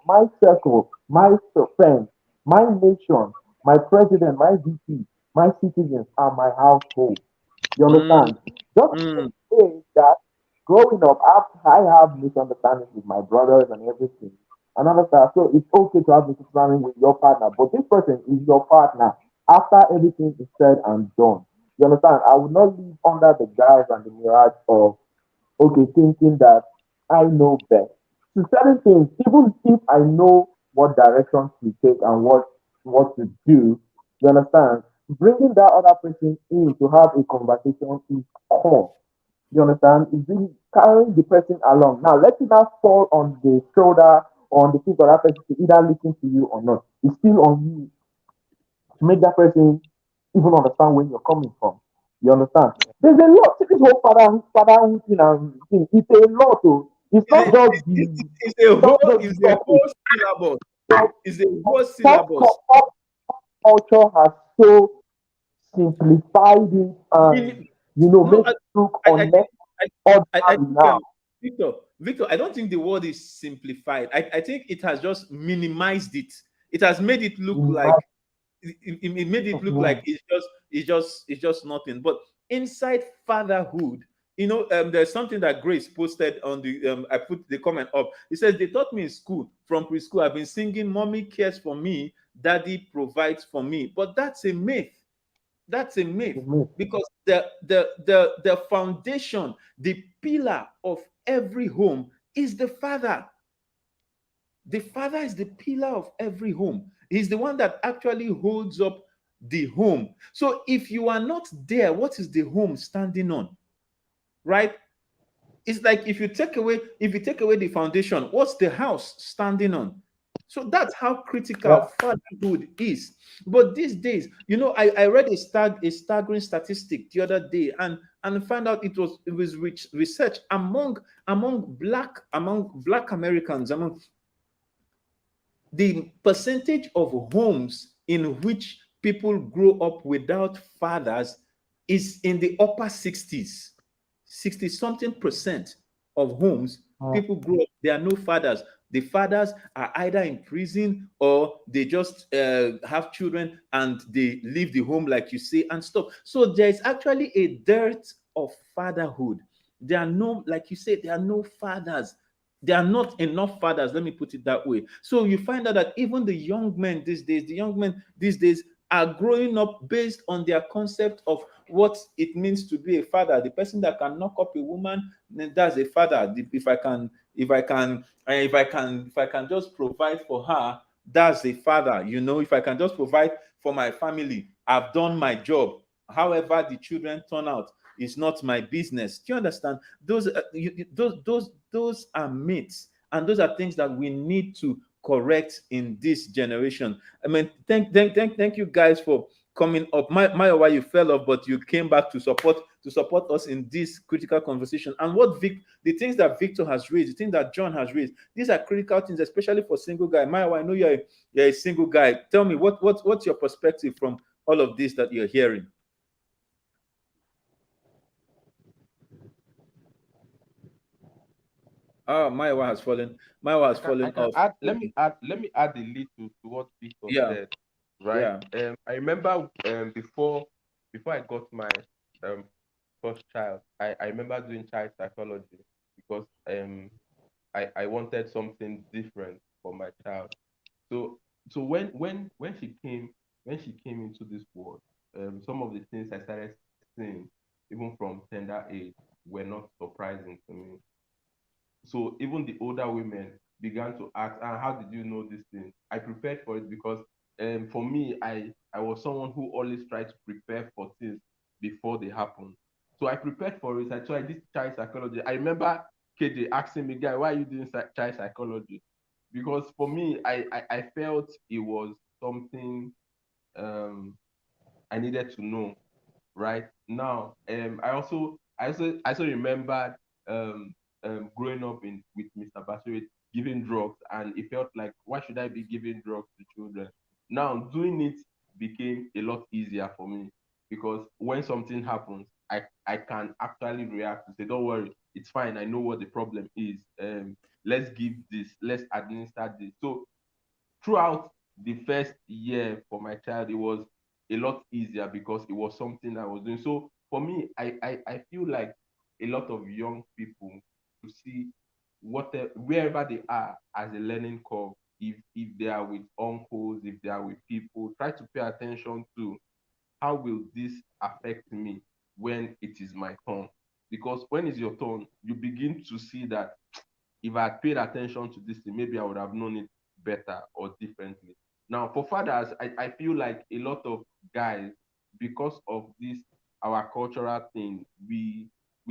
my circle, my friends, my nation, my president, my VP, my citizens are my household. You mm, understand? Just mm, say that growing up, I have misunderstandings with my brothers and everything. And understand, so it's okay to have misunderstanding with your partner, but this person is your partner after everything is said and done. You understand? I will not live under the guise and the mirage of okay, thinking that I know best. To certain things, even if I know what direction to take and what to do, you understand? Bringing that other person in to have a conversation is core. You understand? It's really carrying the person along. Now, let it not fall on the shoulder or on the feet of that person to either listen to you or not. It's still on you to make that person even understand where you're coming from. You understand? There's a lot to this whole fatherhood thing and thing. It's a lot. Oh. It's It's not a, just the it's a not whole just the it's a surface. whole syllabus. Like, It's a whole pop, syllabus. pop culture has so simplified it and Really, no, make it look I think I ordinary think now. Victor, I don't think the word is simplified. I think it has just minimized it. It has made it look like Minimize. it made it look like Mhm. it's just nothing. But inside fatherhood, there's something that Grace posted on the I put the comment up. It says they taught me in school from preschool. I've been singing, "Mommy cares for me, Daddy provides for me." But that's a myth. That's a myth Mhm. because the foundation, the pillar of every home is the father. The father is the pillar of every home. He's the one that actually holds up the home. So if you are not there, what is the home standing on? Right? It's like if you take away the foundation, what's the house standing on? So that's how critical Yeah. fatherhood is. But these days, I read a staggering statistic the other day, and found out it was research among black Americans, among the percentage of homes in which people grow up without fathers is in the upper 60s. 60 something percent of homes, Mm. people grow up, there are no fathers. The fathers are either in prison or they just have children and they leave the home, like you say, and stuff. So there is actually a dearth of fatherhood. There are no, like you say, there are no fathers. There are not enough fathers, let me put it that way. So you find out that even the young men these days are growing up based on their concept of what it means to be a father. The person that can knock up a woman, then that's a father. If I can just provide for her, that's a father. If I can just provide for my family, I've done my job. However the children turn out is not my business. Do you understand? Those are myths, and those are things that we need to correct in this generation. I mean, thank you guys for coming up. My why you fell off, but you came back to support us in this critical conversation. And the things that Victor has raised, the things that John has raised, these are critical things, especially for single guy. My, I know you're a single guy. Tell me what's your perspective from all of this that you're hearing. Oh, my I has can I fallen can off. add Okay. let me add a little to what Victor Yeah, said, right? yeah. I remember before I got my um first child, I remember doing child psychology because I wanted something different for my child. So when she came into this world, some of the things I started seeing even from tender age were not surprising to me. So even the older women began to ask, how did you know this thing? I prepared for it because for me, I was someone who always tried to prepare for things before they happen. So I prepared for it. So I did child psychology. I remember KJ asking me, guy, why are you doing child psychology? Because for me, I felt it was something um, I needed to know right now. I also remembered um, growing up in with Mr. Bature giving drugs, and it felt like why should I be giving drugs to children? Now doing it became a lot easier for me because when something happens, I can actually react to say, don't worry, it's fine. I know what the problem is. Let's give this, let's administer this. So throughout the first year for my child, it was a lot easier because it was something I was doing. So for me, I feel like a lot of young people to see wherever they are as a learning curve, if they are with uncles, if they are with people, try to pay attention to how will this affect me when it is my turn. because when it's your turn, you begin to see that if I had paid attention to this thing, maybe I would have known it better or differently. Now, for fathers, I feel like a lot of guys, because of this our cultural thing, we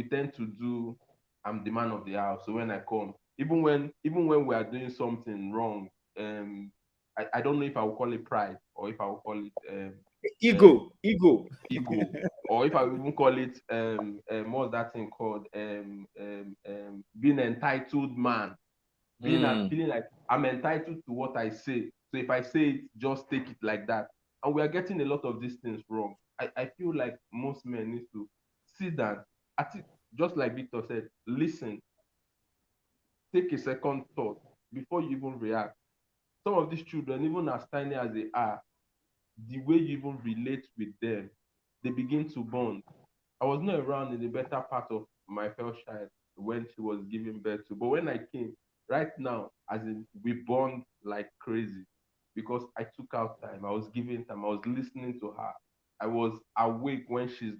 tend to do I'm the man of the house. So when I come, even when we are doing something wrong, I don't know if I will call it pride or if I will call it um Ego. ego, or if I will even call it what's that thing called being entitled man, being Mm. feeling like I'm entitled to what I say. So if I say it, just take it like that. And we are getting a lot of these things wrong. I feel like most men need to sit down, just like Victor said, listen, take a second thought before you even react. Some of these children, even as tiny as they are, the way you even relate with them, they begin to bond. I was not around in the better part of my first child when she was giving birth to. But when I came, right now, as in we bond like crazy because I took out time. I was giving time. I was listening to her. I was awake when she's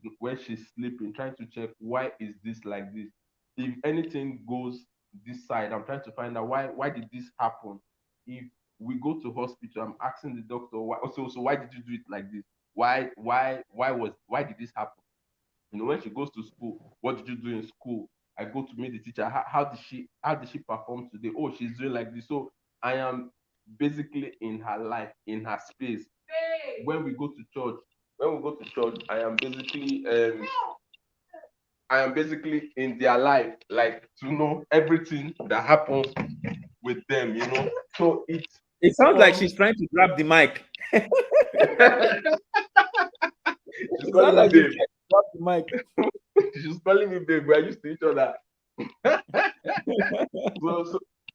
sleeping, trying to check why is this like this. If anything goes this side, I'm trying to find out why did this happen. If we go to hospital, I'm asking the doctor why. So why did you do it like this? Why did this happen? When she goes to school, what did you do in school? I go to meet the teacher. How did she perform today? Oh, she's doing like this. So I am basically in her life, in her space. When we go to church, I am basically in their life, like to know everything that happens with them. So it's It sounds for like me. she's trying to grab the mic. She's It calling sounds me like she's babe. trying to grab the mic. She's calling me babe. We're used to each other.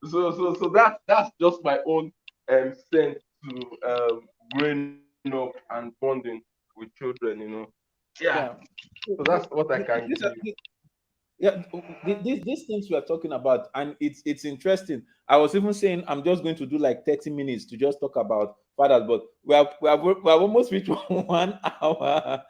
So that's just my own sense to growing up and bonding with children. Yeah. Yeah. So that's what I can These give. yeah, these things we are talking about, and it's interesting. I was even saying I'm just going to do like 30 minutes to just talk about fathers, but we have almost reached 1 hour,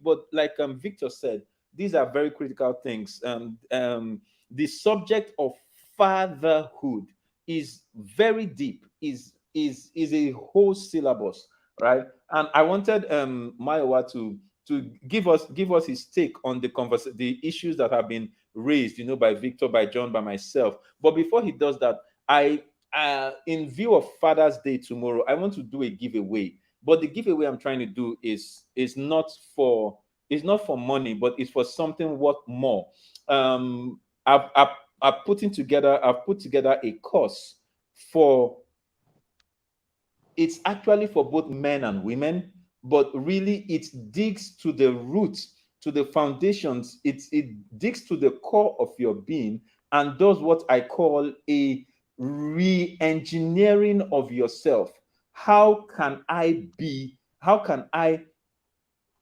but like Victor said, these are very critical things. The subject of fatherhood is very deep, is a whole syllabus, right? And I wanted Mayowa to give us his take on the issues that have been raised, by Victor, by John, by myself. But before he does that, I in view of Father's Day tomorrow, I want to do a giveaway. But the giveaway I'm trying to do is not for money, but it's for something worth more. Um, I've put together a course for it's actually for both men and women, but really it digs to the roots, to the foundations. It digs to the core of your being and does what I call a re-engineering of yourself. How can I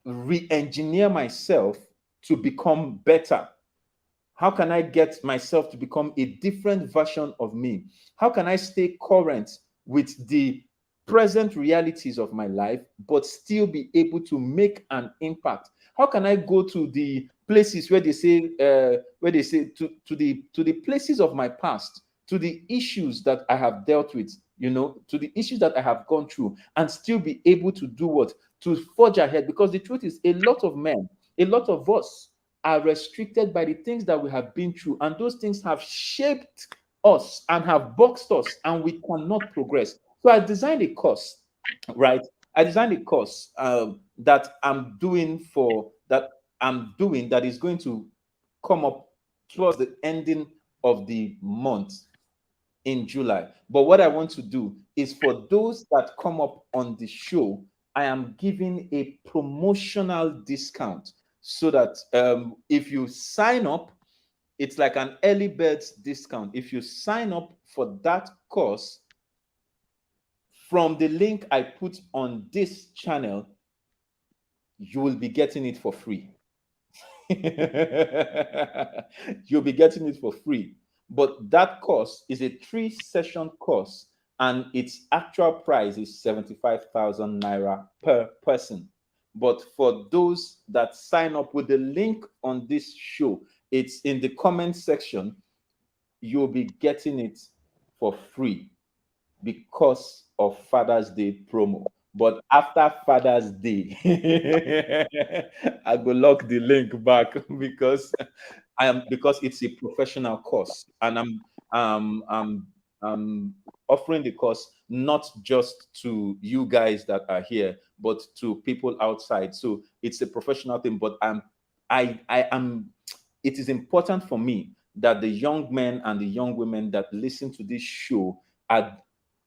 re-engineer myself to become better? How can I get myself to become a different version of me? How can I stay current with the present realities of my life, but still be able to make an impact? How can I go to the places where they say to the places of my past, to the issues that I have dealt with, to the issues that I have gone through, and still be able to do what? To forge ahead. Because the truth is, a lot of men, a lot of us are restricted by the things that we have been through, and those things have shaped us and have boxed us, and we cannot progress. So I designed a course, right? I designed a course that is going to come up towards the ending of the month in July. But what I want to do is for those that come up on the show, I am giving a promotional discount so that if you sign up, it's like an early birds discount. If you sign up for that course from the link I put on this channel, you will be getting it for free. You'll be getting it for free. But that course is a 3-session course, and its actual price is 75,000 naira per person. But for those that sign up with the link on this show, it's in the comment section. You'll be getting it for free because of Father's Day promo. But after Father's Day, I will lock the link back because because it's a professional course, and I'm offering the course not just to you guys that are here, but to people outside. So it's a professional thing, but I am. It is important for me that the young men and the young women that listen to this show are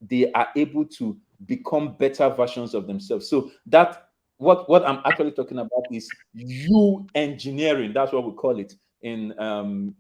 they are able to become better versions of themselves. So that what I'm actually talking about is you engineering. That's what we call it in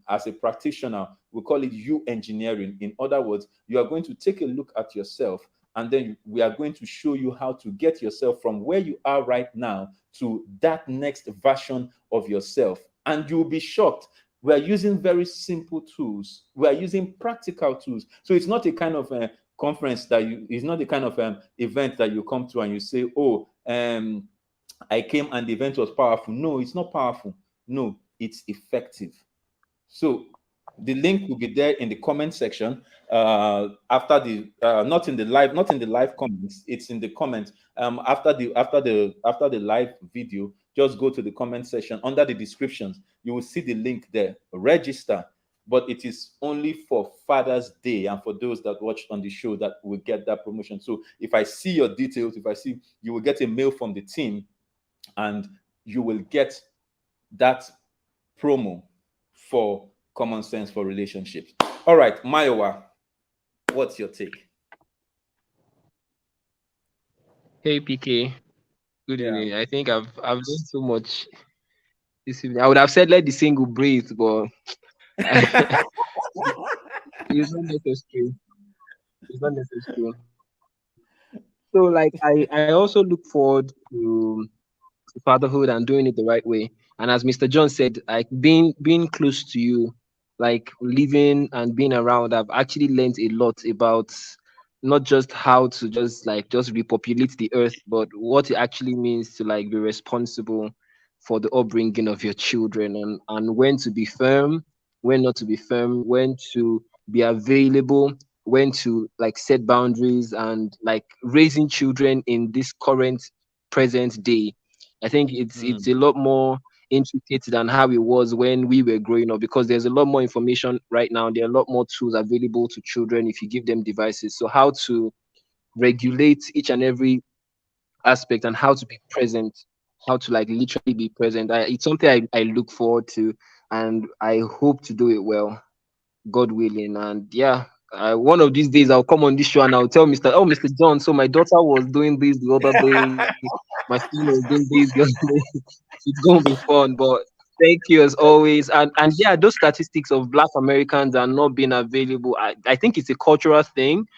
as a practitioner. We call it you engineering. In other words, you are going to take a look at yourself, and then we are going to show you how to get yourself from where you are right now to that next version of yourself. And you'll be shocked. We're using very simple tools. We're using practical tools. So it's not a kind of conference that you, it's not the kind of event that you come to and you say, oh, I came and the event was powerful. No, it's not powerful. No, it's effective. So the link will be there in the comment section after the not in the live comments. It's in the comments after the live video. Just go to the comment section under the descriptions. You will see the link there. Register, but it is only for Father's Day and for those that watch on the show that will get that promotion. So if I see your details, if I see, you will get a mail from the team and you will get that promo for Common Sense for Relationships. All right, Mayowa, what's your take? Hey PK, good Yeah. evening. I think I've learned so much this evening. I would have said let the single breathe, but it's not necessary. It's not necessary. So like I also look forward to fatherhood and doing it the right way. And as Mr. John said, like being close to you, like living and being around, I've actually learned a lot about not just how to just repopulate the earth, but what it actually means to like be responsible for the upbringing of your children, and when to be firm, when not to be firm, when to be available, when to like set boundaries, and like raising children in this current present day. I think it's a Mm, lot more intricate than how it was when we were growing up, because there's a lot more information right now. There are a lot more tools available to children if you give them devices. So how to regulate each and every aspect and how to be present, how to like literally be present. It's something I look forward to, and I hope to do it well, God willing. And yeah, one of these days I'll come on this show and I'll tell Mr. John, so my daughter was doing this the other day, my son was doing this the other day. It's gonna be fun. But thank you as always. And yeah, those statistics of Black Americans are not being available. I think it's a cultural thing,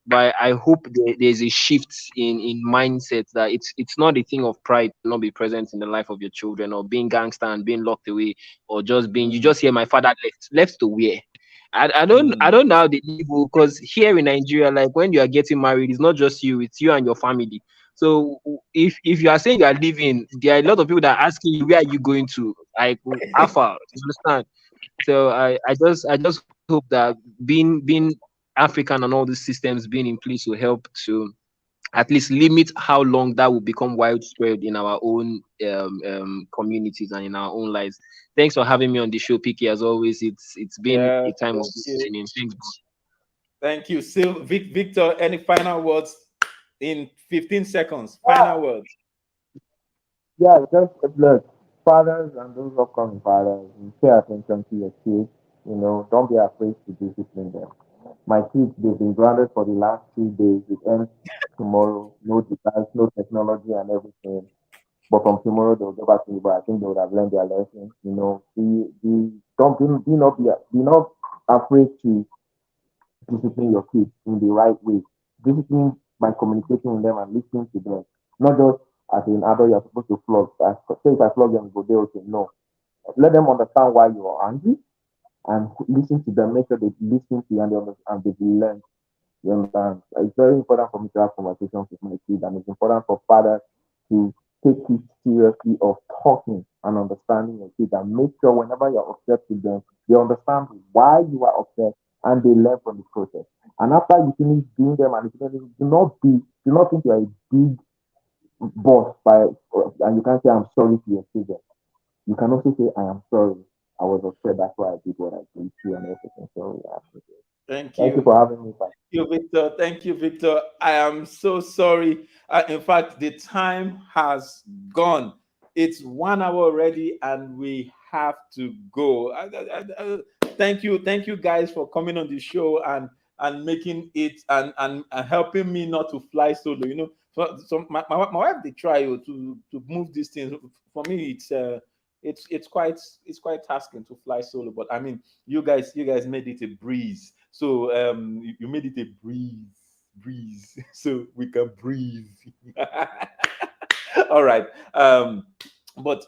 but I hope there's a shift in mindset that it's not a thing of pride to not be present in the life of your children, or being gangster and being locked away, or just being you mm, just hear my father left to where. I mm, don't know how they live, because here in Nigeria, like when you are getting married, it's not just you, it's you and your family. So if you are saying you are leaving, there are a lot of people that are asking you, where are you going to? Like Alpha, you understand? So I just hope that being African and all these systems being in place will help to at least limit how long that will become widespread in our own communities and in our own lives. Thanks for having me on the show, PK. As always, it's been yeah, a time of thank you. listening. Thanks, bro. Thank you. Victor, any final words in 15 seconds? Final words. Yeah, just look, fathers and those upcoming fathers, you pay attention to your kids. You know, don't be afraid to discipline them. My kids, they've been grounded for the last 3 days. It ends tomorrow. No device, no technology, and everything. But from tomorrow, they'll go back to me. But I think they would have learned their lesson. You know, don't be not afraid to discipline your kids in the right way. Discipline by communicating with them and listening to them. Not just as an adult, you're supposed to flog. Say if I flog them, go they okay. No. Let them understand why you are angry and listen to them. Make sure they listen to you and they understand and they learn. You understand? It's very important for me to have conversations with my kids, and it's important for fathers to take it seriously of talking and understanding your kids, and make sure whenever you're upset with them, they understand why you are upset and they learn from the process. And after you finish doing them and do not think you're a big boss and you can't say I'm sorry to your children. You can also say I am sorry. I was upset. That's why I did what I did to you and everything. So yeah. Thank Thank you you. for having me. Bye. You, Victor. Thank you, Victor. I am so sorry. In fact, the time has gone. It's 1 hour already, and we have to go. Thank you guys for coming on the show and making it and helping me not to fly solo. You know, so my wife they try to move these things. For me, it's quite tasking to fly solo. But I mean, you guys made it a breeze. So you made it a breeze, so we can breathe. All right. But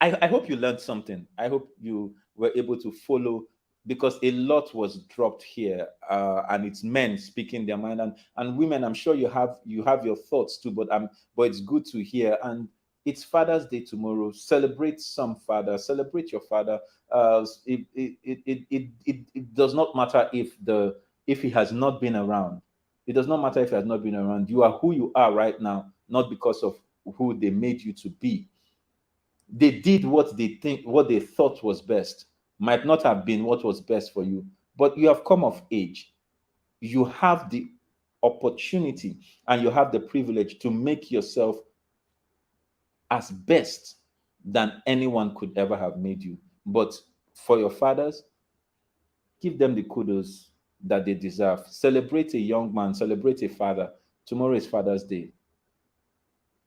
I hope you learned something. I hope you were able to follow, because a lot was dropped here, and it's men speaking their mind, and women. I'm sure you have your thoughts too, but it's good to hear. And it's Father's Day tomorrow. Celebrate some father. Celebrate your father. It does not matter if he has not been around. It does not matter if he has not been around. You are who you are right now, not because of who they made you to be. They did what they thought was best. Might not have been what was best for you, but you have come of age. You have the opportunity and you have the privilege to make yourself as best than anyone could ever have made you. But for your fathers, give them the kudos that they deserve. Celebrate a young man, celebrate a father. Tomorrow is Father's Day.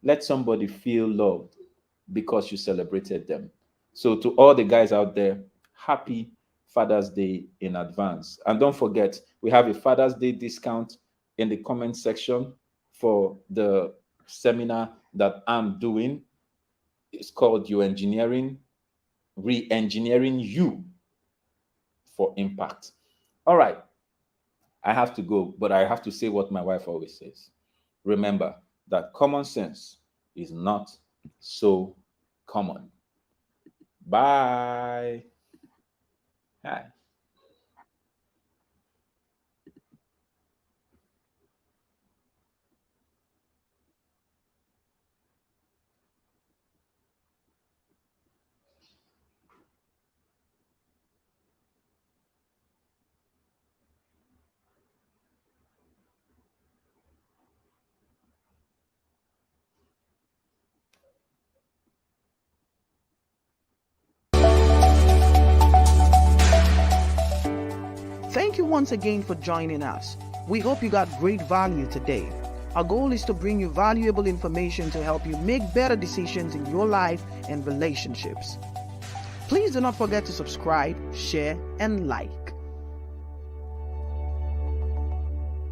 Let somebody feel loved because you celebrated them. So to all the guys out there, happy Father's Day in advance. And don't forget, we have a Father's Day discount in the comment section for the seminar that I'm doing. It's called You Engineering, Re-Engineering You for Impact. All right. I have to go, but I have to say what my wife always says. Remember that common sense is not so common. Bye. Hi. Thank you once again for joining us. We hope you got great value today. Our goal is to bring you valuable information to help you make better decisions in your life and relationships. Please do not forget to subscribe, share, and like.